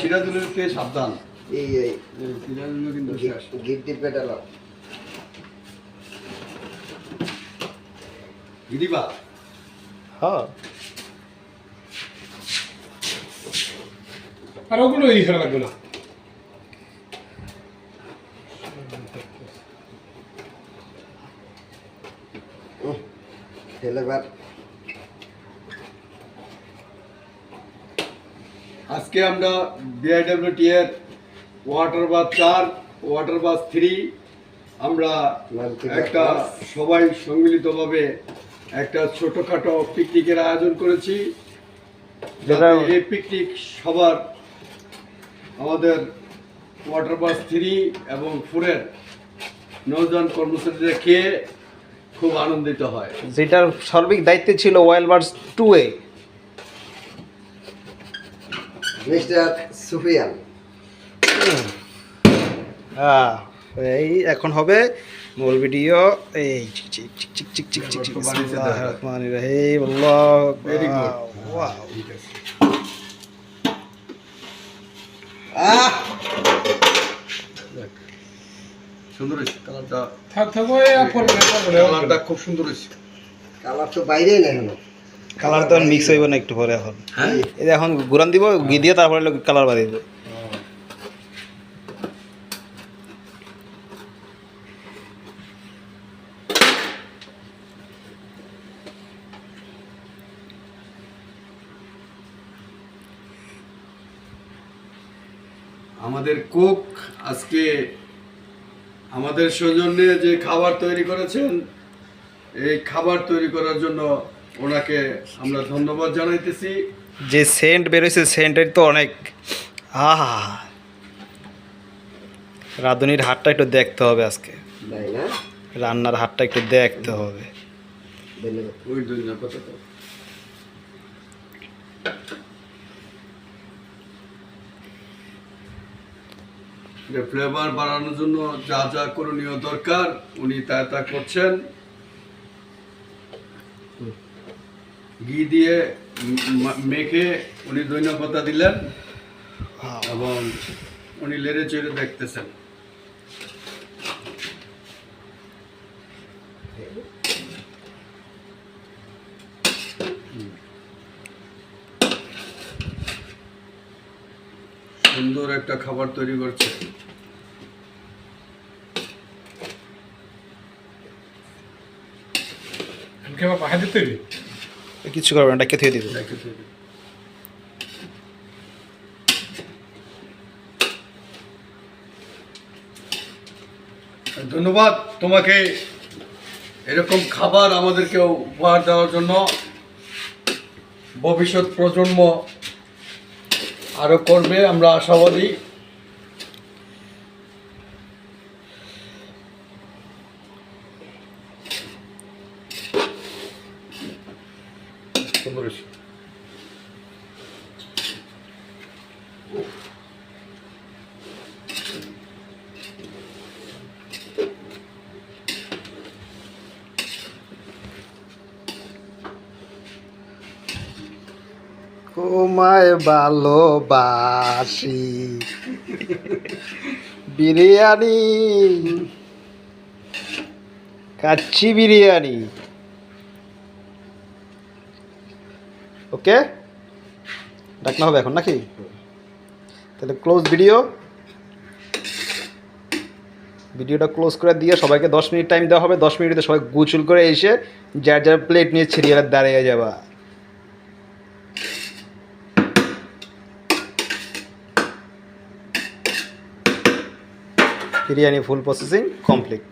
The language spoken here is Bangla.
সিরাজুলকে সাবধান। এই সিরাজুল কিন্তু শেষ। গিট্টি পেটালো দিবা হ্যাঁ আর ওগুলো এই খেলা লাগবে না। ফেলেবার আজকে আমরা বিআইডব্লিউটি এর ওয়াটার বাথ 4 ওয়াটার বাথ 3 আমরা একটা সবাই সম্মিলিতভাবে একটা ছোটখাটো পিকনিকের আয়োজন করেছি। যেটা এই পিকনিক সবার আমাদের ওয়াটার বাথ 3 এবং 4 এর নৌযান কর্মচারীরা খেয়ে খুব আনন্দিত হয়। যেটার সার্বিক দায়িত্বে ছিল ওয়াইল্ড বার্ডস 2 এ মিস্টার সুফিয়ান। এই এখন হবে মূল ভিডিও। এই চিক চিক চিক চিক চিক চিক চিক চিক বিসমিল্লাহির রহমানির রহিম। আল্লাহু ভেরি গুড। ওয়াও ঠিক আছে। সুন্দর হয়েছে কালারটা। থাকবো এই কালারটা খুব সুন্দর হয়েছে। কালার তো বাইরেই না এখনো। কালার তো মিক্স হইব না একটু পরে। এখন হ্যাঁ এই যে এখন গুরান দিব, ঘি দিয়ে তারপরে কালার বাড়িয়ে দেব। আমাদের কুক আজকে আমাদের সৌজন্যে যে খাবার তৈরি করেছেন, এই খাবার তৈরি করার জন্য ওনাকে আমরা ধন্যবাদ জানাইতেছি। যে সেন্ট বেরোয়েছে সেন্টের তো অনেক। আহা, রাঁধুনির হাতটা একটু দেখতে হবে আজকে, তাই না? রান্নার হাতটা একটু দেখতে হবে। ধন্যবাদ। ওই ধন্যবাদ কথা তো। ফ্লেভার বাড়ানোর জন্য যা যা করণীয় দরকার উনি তা করছেন। ঘি দিয়ে মেখে উনি ধন্যবাদ দিলেন এবং উনি লেড়ে চেড়ে দেখতেছেন। সুন্দর একটা খাবার তৈরি করছে। পাহাড় দিতে হবে। কিছু করবে না, ডাকে থুয়ে দিব। ধন্যবাদ তোমাকে এরকম খাবার আমাদেরকে উপহার দেওয়ার জন্য। ভবিষ্যৎ প্রজন্ম আরো করবে, আমরা আশাবাদী। তোমায় ভালোবাসি বিরিয়ানি, কাচ্চি বিরিয়ানি। ওকে, ডাকনা হবে এখন নাকি? তাহলে ক্লোজ ভিডিওটা ক্লোজ করে দিয়ে সবাইকে 10 মিনিট টাইম দেওয়া হবে। 10 মিনিটে সবাই গুচুল করে এসে যার যার প্লেট নিয়ে সিরিয়ালে দাঁড়িয়ে যাবা। বিরিয়ানি ফুল প্রসেসিং কমপ্লিট।